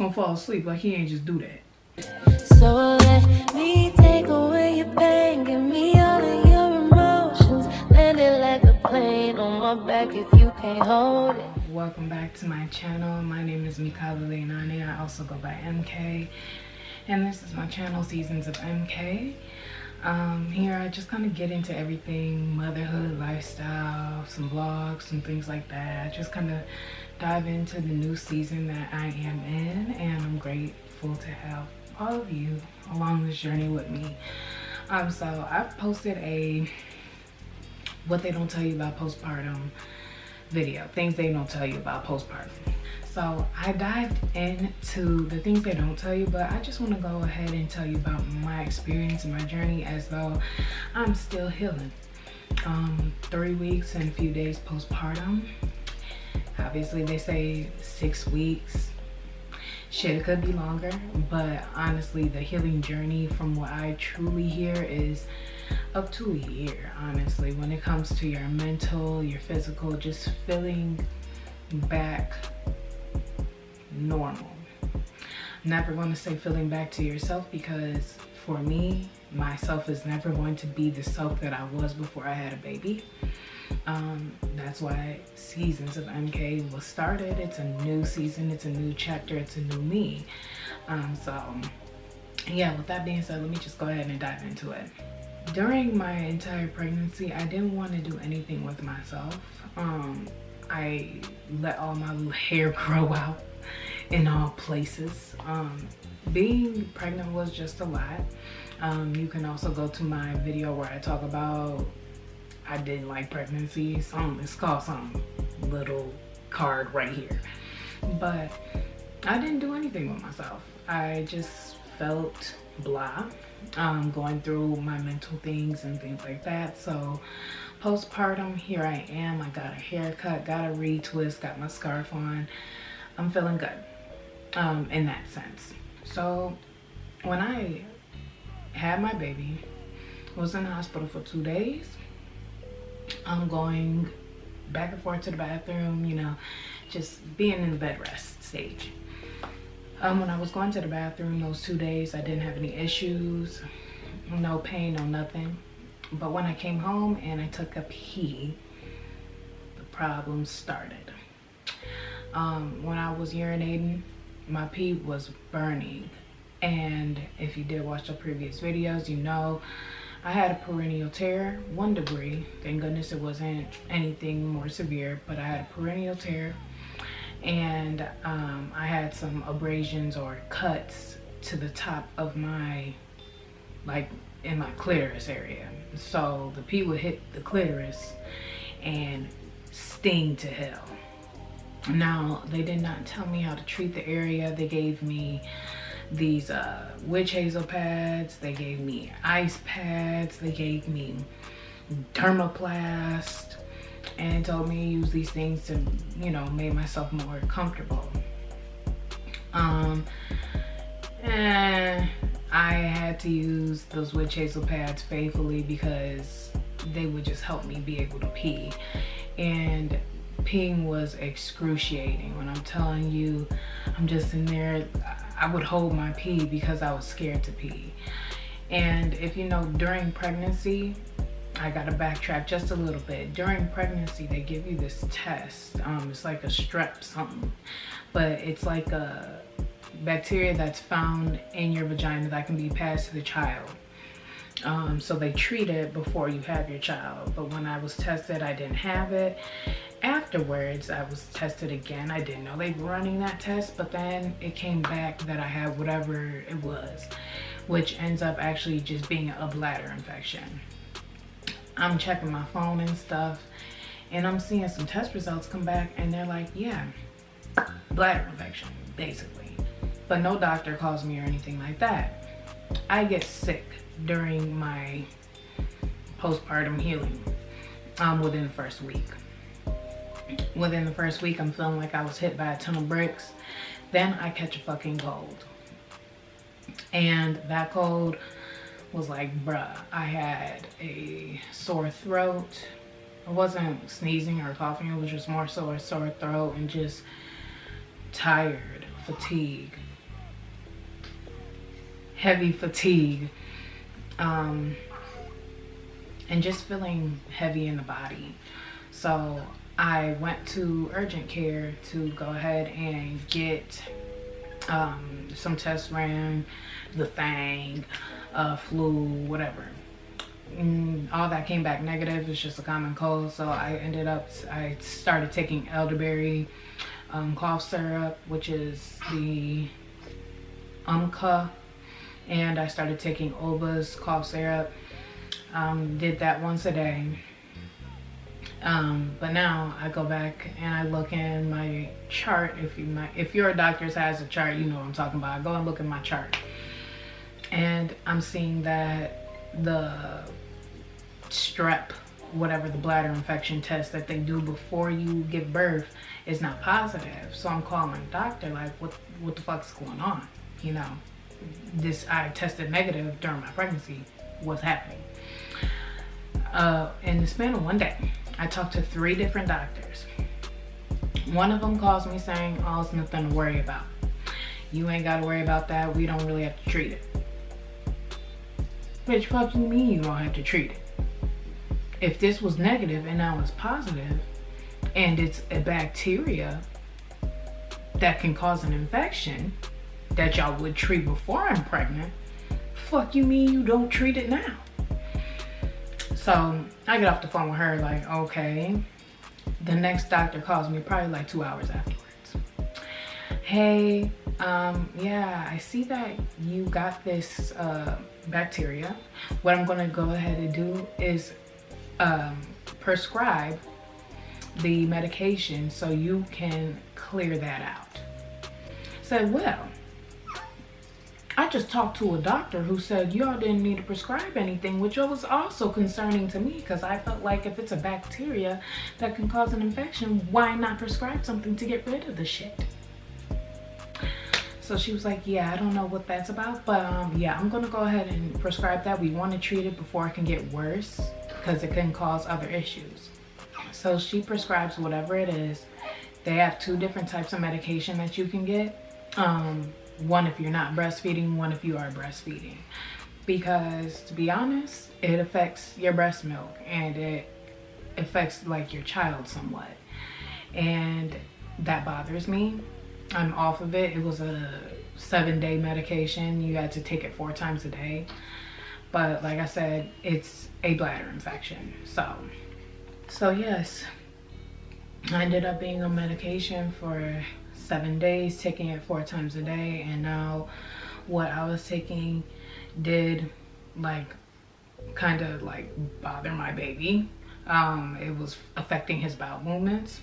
gonna fall asleep. Like, he ain't just do that. So let me take away your pain, give me all of your emotions, land it like a plane on my back if you can't hold it. Welcome back to my channel. My name is Leinani. I also go by MK, and this is my channel, Seasons of MK. Here I just kind of get into everything, motherhood, lifestyle, some vlogs, some things like that. Just kind of dive into the new season that I am in, and I'm grateful to have all of you along this journey with me. So I've posted a what they don't tell you about postpartum video, things they don't tell you about postpartum. So I dived into the things they don't tell you, but I just want to go ahead and tell you about my experience and my journey as though I'm still healing. 3 weeks and a few days postpartum. Obviously they say 6 weeks. Shit, it could be longer, but honestly the healing journey from what I truly hear is up to a year, honestly, when it comes to your mental, your physical, just feeling back normal. I'm never going to say feeling back to yourself, because for me, myself is never going to be the self that I was before I had a baby. That's why Seasons of MK was started. It's a new season, it's a new chapter, it's a new me. So yeah, with that being said, let me just go ahead and dive into it. During my entire pregnancy, I didn't want to do anything with myself. I let all my little hair grow out in all places. Being pregnant was just a lot. You can also go to my video where I talk about I didn't like pregnancy. It's called some little card right here. But I didn't do anything with myself. I just felt blah, going through my mental things and things like that. So postpartum, here I am. I got a haircut, got a retwist, got my scarf on. I'm feeling good in that sense. So when I had my baby, I was in the hospital for 2 days. I'm going back and forth to the bathroom, you know, just being in the bed rest stage. When I was going to the bathroom those 2 days, I didn't have any issues, no pain, no nothing. But when I came home and I took a pee, the problem started. When I was urinating, my pee was burning. And if you did watch the previous videos, you know I had a perineal tear, 1 degree. Thank goodness it wasn't anything more severe, but I had a perineal tear. And I had some abrasions or cuts to the top of my, like in my clitoris area. So the pee would hit the clitoris and sting to hell. Now, they did not tell me how to treat the area. They gave me these witch hazel pads, they gave me ice pads, they gave me dermaplast, and told me to use these things to, you know, make myself more comfortable. And I had to use those witch hazel pads faithfully because they would just help me be able to pee. And peeing was excruciating. When I'm telling you, I'm just in there, I would hold my pee because I was scared to pee. And if you know, during pregnancy, I gotta backtrack just a little bit. During pregnancy, they give you this test. It's like a strep something, but it's like a bacteria that's found in your vagina that can be passed to the child. So they treat it before you have your child. But when I was tested, I didn't have it. Afterwards, I was tested again. I didn't know they were running that test, but then it came back that I had whatever it was, which ends up actually just being a bladder infection. I'm checking my phone and stuff, and I'm seeing some test results come back, and they're like, yeah, bladder infection, basically. But no doctor calls me or anything like that. I get sick during my postpartum healing within the first week. Within the first week, I'm feeling like I was hit by a ton of bricks. Then I catch a fucking cold. And that cold was like, bruh, I had a sore throat. I wasn't sneezing or coughing, it was just more so a sore throat and just tired, fatigue. heavy fatigue, and just feeling heavy in the body. So I went to urgent care to go ahead and get some tests ran, the thing, flu, whatever. All that came back negative. It's just a common cold. So I started taking elderberry cough syrup, which is the Umca, and I started taking Oba's cough syrup. Did that once a day. But now I go back and I look in my chart. If your doctor has a chart, you know what I'm talking about. I go and look at my chart, and I'm seeing that the strep, whatever, the bladder infection test that they do before you give birth, is not positive. So I'm calling my doctor like, what the fuck's going on? You know, I tested negative during my pregnancy. What's happening? In the span of one day, I talked to 3 different doctors. One of them calls me saying, oh, it's nothing to worry about. You ain't got to worry about that. We don't really have to treat it. Bitch, fuck you mean you don't have to treat it? If this was negative and now it's positive, and it's a bacteria that can cause an infection that y'all would treat before I'm pregnant, fuck you mean you don't treat it now? So I get off the phone with her like, okay. The next doctor calls me probably like 2 hours afterwards. Hey, yeah, I see that you got this bacteria. What I'm gonna go ahead and do is prescribe the medication so you can clear that out. Said, well, I just talked to a doctor who said y'all didn't need to prescribe anything, which was also concerning to me, because I felt like if it's a bacteria that can cause an infection, why not prescribe something to get rid of the shit? So she was like, yeah, I don't know what that's about, but yeah, I'm gonna go ahead and prescribe that. We want to treat it before it can get worse, because it can cause other issues. So she prescribes whatever it is. They have 2 different types of medication that you can get. One if you're not breastfeeding, one if you are breastfeeding. Because to be honest, it affects your breast milk and it affects like your child somewhat. And that bothers me. I'm off of it. It was a 7-day medication. You had to take it 4 times a day. But like I said, it's a bladder infection. So yes, I ended up being on medication for 7 days, taking it 4 times a day, and now what I was taking did like kind of like bother my baby. It was affecting his bowel movements.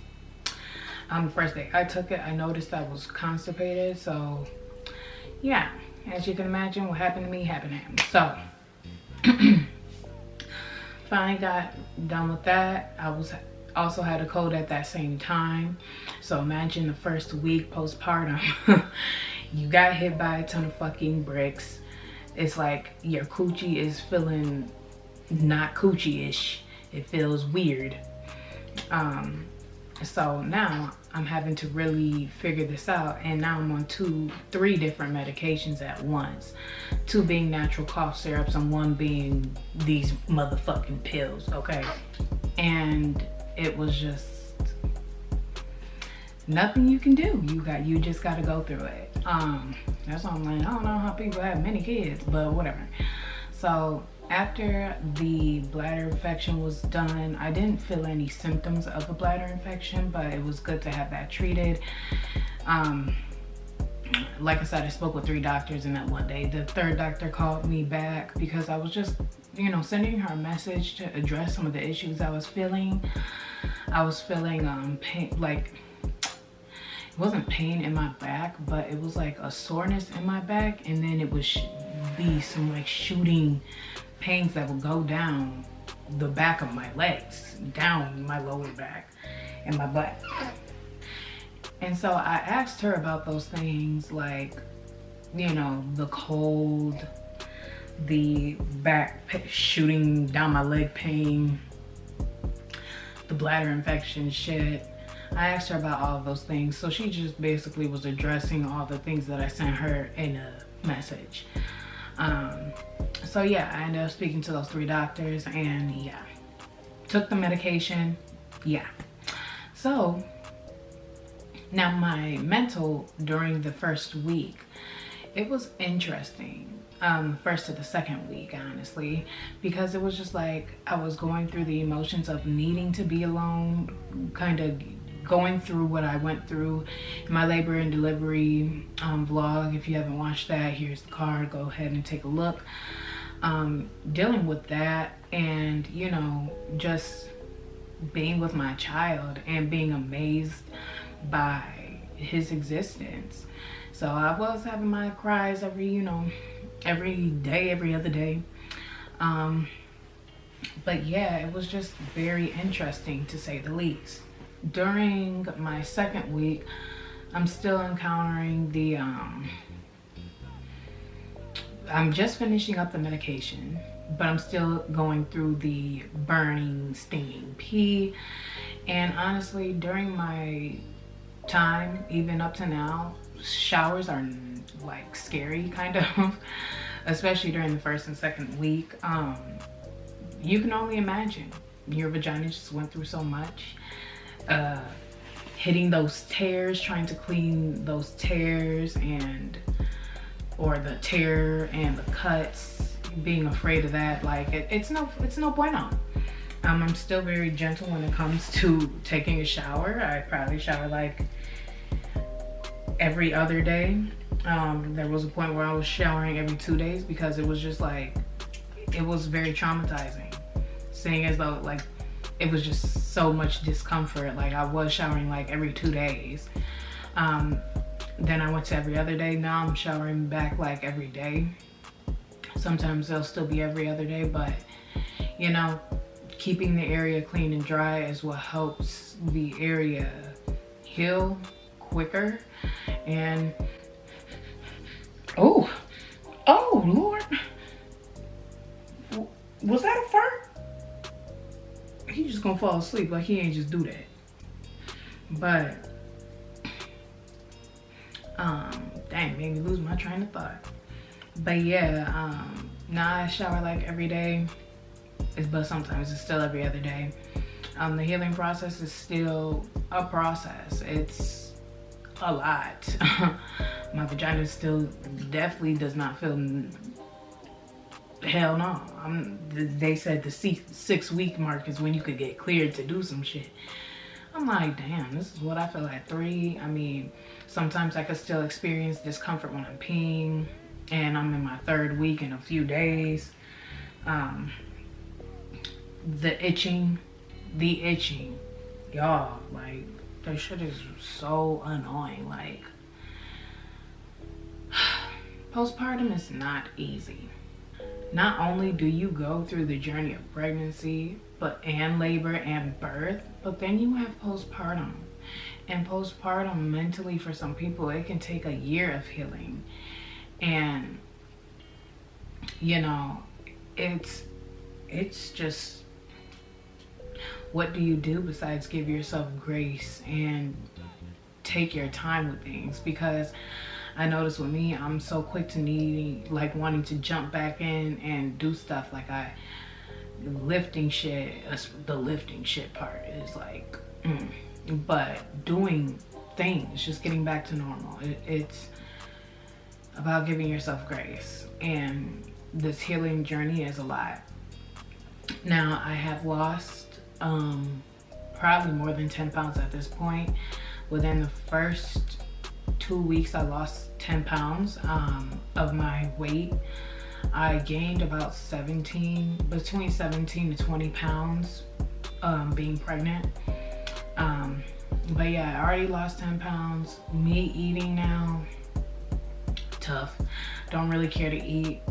First day I took it, I noticed I was constipated. So yeah, as you can imagine, what happened to me happened to him. So finally got done with that. I also had a cold at that same time. So imagine the first week postpartum. You got hit by a ton of fucking bricks. It's like your coochie is feeling not coochie-ish. It feels weird. So now I'm having to really figure this out, and now I'm on 3 different medications at once. 2 being natural cough syrups and 1 being these motherfucking pills, okay? And it was just nothing you can do. You just gotta go through it. That's why I'm like, I don't know how people have many kids, but whatever. So after the bladder infection was done, I didn't feel any symptoms of a bladder infection, but it was good to have that treated. Like I said, I spoke with 3 doctors in that one day. The 3rd doctor called me back because I was just, you know, sending her a message to address some of the issues I was feeling. I was feeling pain, like it wasn't pain in my back, but it was like a soreness in my back, and then it would be some like shooting pains that would go down the back of my legs, down my lower back and my butt. And so I asked her about those things, like, you know, the cold, the back shooting down my leg pain, the bladder infection shit. I asked her about all of those things. So she just basically was addressing all the things that I sent her in a message. So yeah, I ended up speaking to those 3 doctors, and yeah, took the medication. Yeah. So now my mental during the first week, it was interesting. First to the second week, honestly, because it was just like I was going through the emotions of needing to be alone, kind of going through what I went through in my labor and delivery vlog. If you haven't watched that, here's the card, go ahead and take a look. Dealing with that, and you know, just being with my child and being amazed by his existence. So I was having my cries every day, every other day. But yeah, it was just very interesting, to say the least. During my second week, I'm still encountering the I'm just finishing up the medication, but I'm still going through the burning, stinging pee. And honestly, during my time, even up to now, showers are like scary, kind of, especially during the first and second week. You can only imagine. Your vagina just went through so much. Hitting those tears, trying to clean those tears, or the tear and the cuts, being afraid of that. Like it's no bueno. I'm still very gentle when it comes to taking a shower. I probably shower like every other day. There was a point where I was showering every 2 days, because it was just like, it was very traumatizing, seeing as though like it was just so much discomfort. Like I was showering like every 2 days. Then I went to every other day. Now I'm showering back like every day. Sometimes they'll still be every other day, but you know, keeping the area clean and dry is what helps the area heal quicker. And oh Lord, was that a fart? He just gonna fall asleep, like he ain't just do that. But dang, made me lose my train of thought. But yeah, now I shower like every day, but sometimes it's still every other day. The healing process is still a process. It's a lot. My vagina still definitely does not feel, hell no. They said the 6-week mark is when you could get cleared to do some shit. I'm like, damn, this is what I feel at 3. I mean, sometimes I could still experience discomfort when I'm peeing, and I'm in my 3rd week in a few days. The itching, y'all, like, that shit is so annoying. Like, postpartum is not easy. Not only do you go through the journey of pregnancy, and labor and birth, but then you have postpartum. And postpartum, mentally, for some people, it can take a year of healing. And you know, it's just, what do you do besides give yourself grace and take your time with things? Because I notice with me, I'm so quick to wanting to jump back in and do stuff. Like lifting shit, the lifting shit part is like, but doing things, just getting back to normal. It's about giving yourself grace, and this healing journey is a lot. Now I have lost probably more than 10 pounds at this point. Within the first 2 weeks, I lost 10 pounds of my weight. I gained about between 17 to 20 pounds being pregnant. But yeah, I already lost 10 pounds. Me eating now, tough. Don't really care to eat.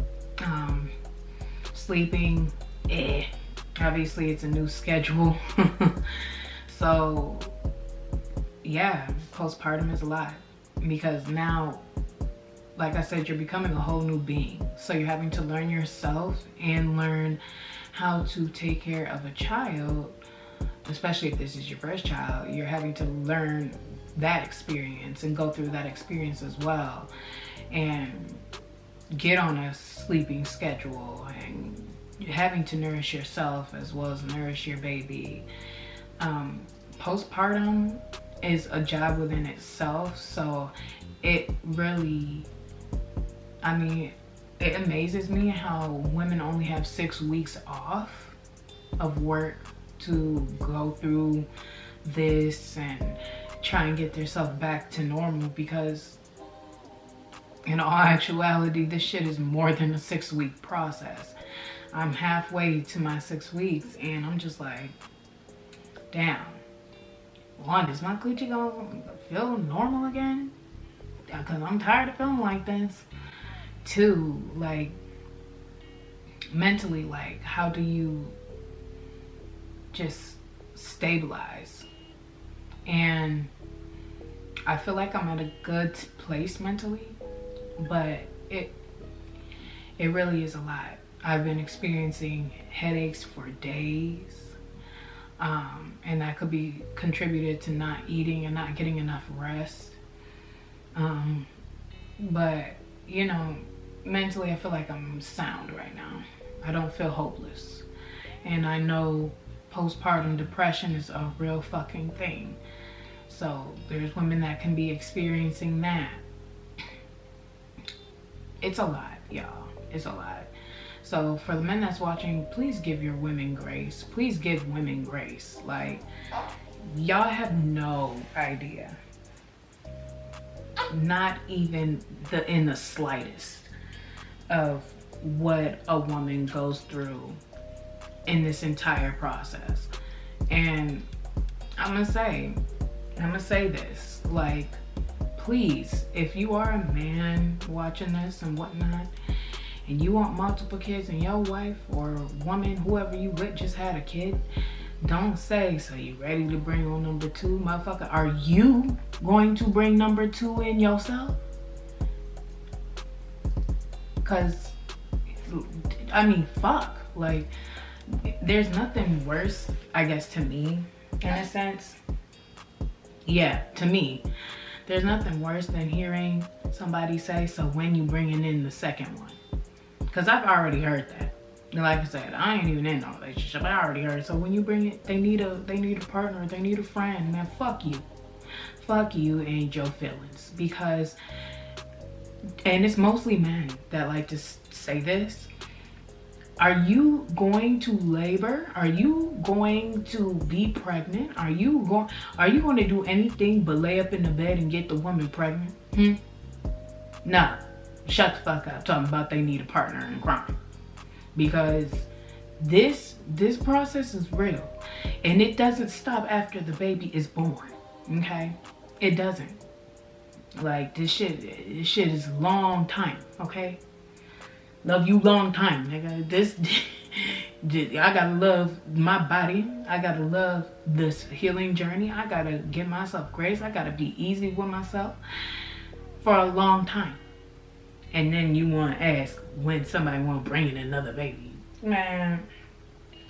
Sleeping, obviously it's a new schedule. So yeah, postpartum is a lot, because now, like I said, you're becoming a whole new being. So you're having to learn yourself and learn how to take care of a child, especially if this is your first child. You're having to learn that experience and go through that experience as well. And get on a sleeping schedule and having to nourish yourself as well as nourish your baby. Postpartum is a job within itself, so it really, I mean, it amazes me how women only have 6 weeks off of work to go through this and try and get themselves back to normal, because in all actuality, this shit is more than a 6-week process. I'm halfway to my 6 weeks and I'm just like, damn. One, is my coochie gonna feel normal again? Because I'm tired of feeling like this. 2, like, mentally, like, how do you just stabilize? And I feel like I'm at a good place mentally, but it really is a lot. I've been experiencing headaches for days, and that could be contributed to not eating and not getting enough rest. But you know, mentally I feel like I'm sound right now. I don't feel hopeless, and I know postpartum depression is a real fucking thing. So there's women that can be experiencing that. It's a lot, y'all. It's a lot. So for the men that's watching, please give your women grace. Please give women grace. Like, y'all have no idea. Not even in the slightest of what a woman goes through in this entire process. And I'm gonna say this, like, please, if you are a man watching this and whatnot, and you want multiple kids and your wife or woman, whoever you with, just had a kid, don't say, so you ready to bring on number 2, motherfucker? Are you going to bring number 2 in yourself? Cause, I mean, fuck, like, there's nothing worse, I guess, to me, in a sense. Yeah, to me, there's nothing worse than hearing somebody say, so when you bringing in the second one? Because I've already heard that. Like I said, I ain't even in no relationship. I already heard. So when you bring it, they need a partner, they need a friend. Man, fuck you. Fuck you and your feelings. Because, and it's mostly men that like to say this. Are you going to labor? Are you going to be pregnant? Are you going to do anything but lay up in the bed and get the woman pregnant? Nah. Shut the fuck up talking about they need a partner in crime. Because this process is real. And it doesn't stop after the baby is born. Okay? It doesn't. Like, this shit is long time, okay? Love you long time, nigga. I gotta love my body. I gotta love this healing journey. I gotta give myself grace. I gotta be easy with myself for a long time. And then you want to ask when somebody want to bring in another baby. Man,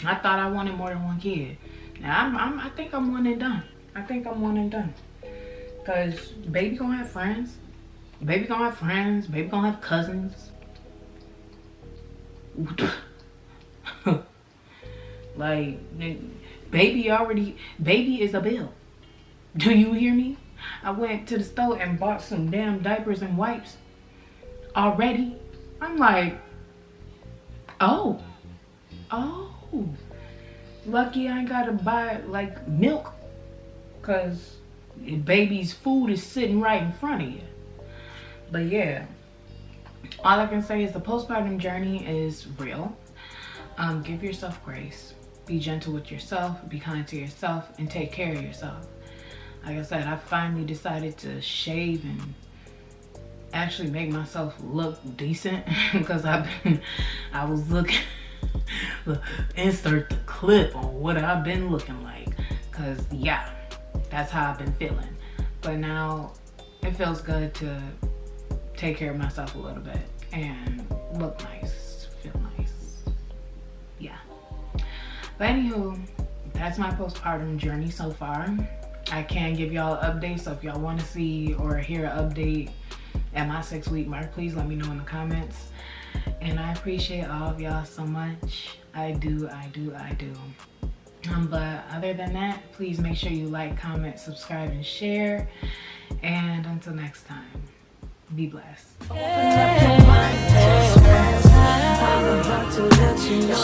I thought I wanted more than one kid. Now I think I'm one and done. I think I'm one and done. Cause baby gonna have friends. Baby gonna have friends. Baby gonna have cousins. Like, baby is a bill. Do you hear me? I went to the store and bought some damn diapers and wipes already. I'm like, oh, lucky I ain't gotta buy like milk, cause baby's food is sitting right in front of you. But yeah, all I can say is the postpartum journey is real. Give yourself grace, be gentle with yourself, be kind to yourself, and take care of yourself. Like I said, I finally decided to shave and actually make myself look decent, because I was looking, insert the clip on what I've been looking like, because yeah, that's how I've been feeling. But now it feels good to take care of myself a little bit and look nice, feel nice. Yeah. But anywho, that's my postpartum journey so far. I can give y'all an update, so if y'all want to see or hear an update at my 6-week mark, please let me know in the comments. And I appreciate all of y'all so much. I do. But other than that, please make sure you like, comment, subscribe, and share. And until next time, be blessed. It's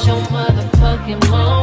your motherfucking moment.